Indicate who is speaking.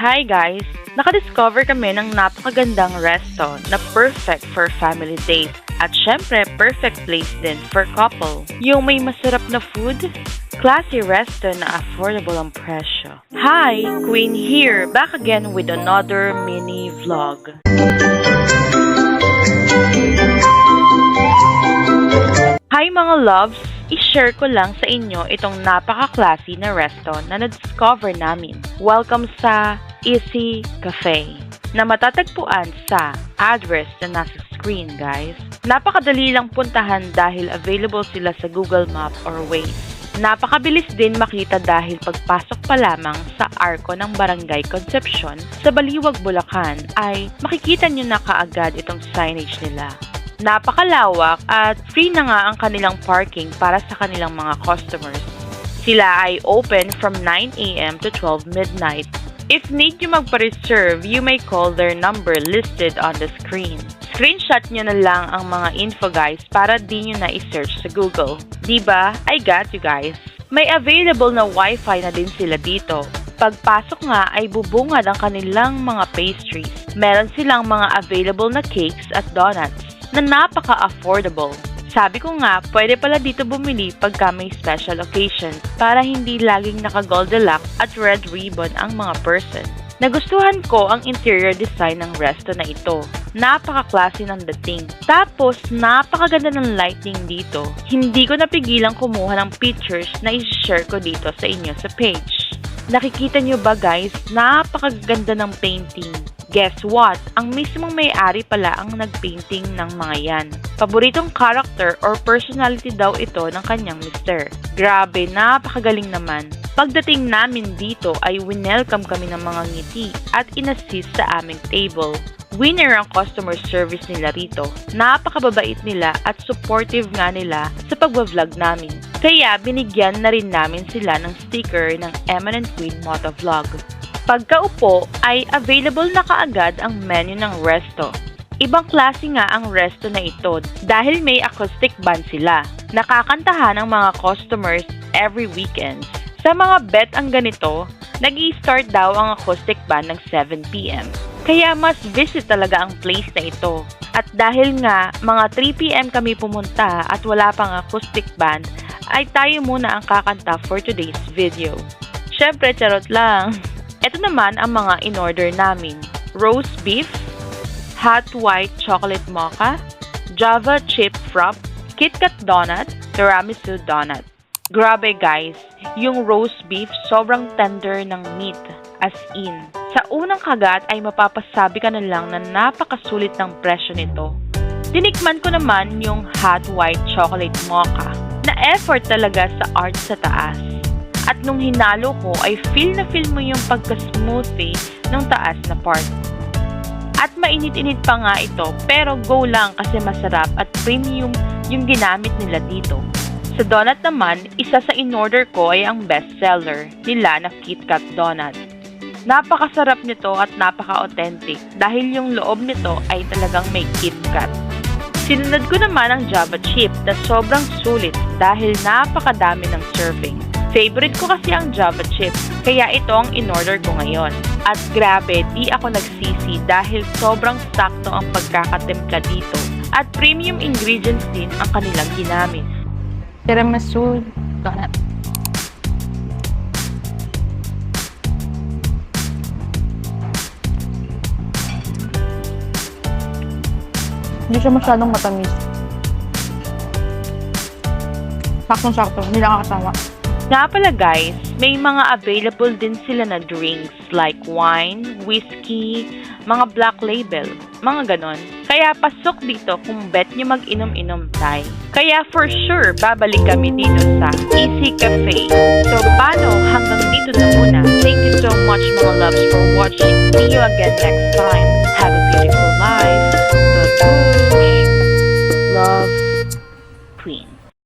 Speaker 1: Hi guys! Nakadiscover kami ng napakagandang resto na perfect for family date. At syempre, perfect place din for couple. Yung may masarap na food, classy resto na affordable ang presyo. Hi! Queen here, back again with another mini vlog. Hi mga loves! I-share ko lang sa inyo itong napaka-classy na resto na na-discover namin. Welcome sa Easy Cafe na matatagpuan sa address na nasa screen, guys. Napakadali lang puntahan dahil available sila sa Google Map or Waze. Napakabilis din makita dahil pagpasok pa lamang sa arko ng Barangay Concepcion sa Baliwag, Bulacan ay makikita nyo na kaagad itong signage nila. Napakalawak at free na nga ang kanilang parking para sa kanilang mga customers. Sila ay open from 9 a.m. to 12 midnight. If need nyo magpa-reserve, you may call their number listed on the screen. Screenshot nyo na lang ang mga info guys para di nyo na i-search sa Google. Diba? I got you guys. May available na wifi na din sila dito. Pagpasok nga ay bubungad ang kanilang mga pastries. Meron silang mga available na cakes at donuts na napaka-affordable. Sabi ko nga, pwede pala dito bumili pagka may special occasion para hindi laging naka-Goldilocks at red ribbon ang mga person. Nagustuhan ko ang interior design ng resto na ito. Napaka-classy ng dating. Tapos, napakaganda ng lighting dito. Hindi ko napigilang kumuha ng pictures na i-share ko dito sa inyo sa page. Nakikita nyo ba guys? Napakaganda ng painting. Guess what? Ang mismong may-ari pala ang nagpainting ng mga yan. Paboritong character or personality daw ito ng kanyang mister. Grabe, napakagaling naman. Pagdating namin dito ay winelcome kami ng mga ngiti at inassist sa aming table. Winner ang customer service nila rito. Napakababait nila at supportive nga nila sa pagbablog namin. Kaya binigyan na rin namin sila ng sticker ng Eminent Queen Motovlog. Pagkaupo ay available na kaagad ang menu ng resto. Ibang klase nga ang resto na ito dahil may acoustic band sila. Nakakantahan ang mga customers every weekend. Sa mga bet ang ganito, nag-i-start daw ang acoustic band ng 7 p.m. Kaya mas visit talaga ang place na ito. At dahil nga mga 3 p.m. kami pumunta at wala pang acoustic band, ay tayo muna ang kakanta for today's video. Syempre, charot lang. Ito naman ang mga in-order namin. Roast beef, hot white chocolate mocha, Java chip frap, KitKat donut, tiramisu donut. Grabe guys, yung roast beef sobrang tender ng meat, as in. Sa unang kagat ay mapapasabi ka na lang na napakasulit ng presyo nito. Tinikman ko naman yung hot white chocolate mocha, na effort talaga sa art sa taas. At nung hinalo ko ay feel mo yung pagka-smoothie ng taas na part. At mainit-init pa nga ito pero go lang kasi masarap at premium yung ginamit nila dito. Sa donut naman, isa sa in-order ko ay ang bestseller nila na KitKat donut. Napakasarap nito at napaka-authentic dahil yung loob nito ay talagang may KitKat. Sinunod ko naman ang Java chip na sobrang sulit dahil napakadami ng serving. Favorite ko kasi ang Java chip, kaya ito ang in-order ko ngayon. At grabe, di ako nagsisi dahil sobrang sakto ang pagkakatimpla dito. At premium ingredients din ang kanilang ginamit.
Speaker 2: Tiramisu donut. Hindi siya masyadong matamis. Saktong-sakto, hindi lang kasama.
Speaker 1: Nga pala guys, may mga available din sila na drinks like wine, whiskey, mga black label, mga ganon. Kaya pasok dito kung bet nyo mag-inom-inom tayo. Kaya for sure, babalik kami dito sa Easy Cafe. So paano, hanggang dito na muna. Thank you so much mga loves for watching. See you again next time. Have a beautiful life. Bye-bye. Love, Queen.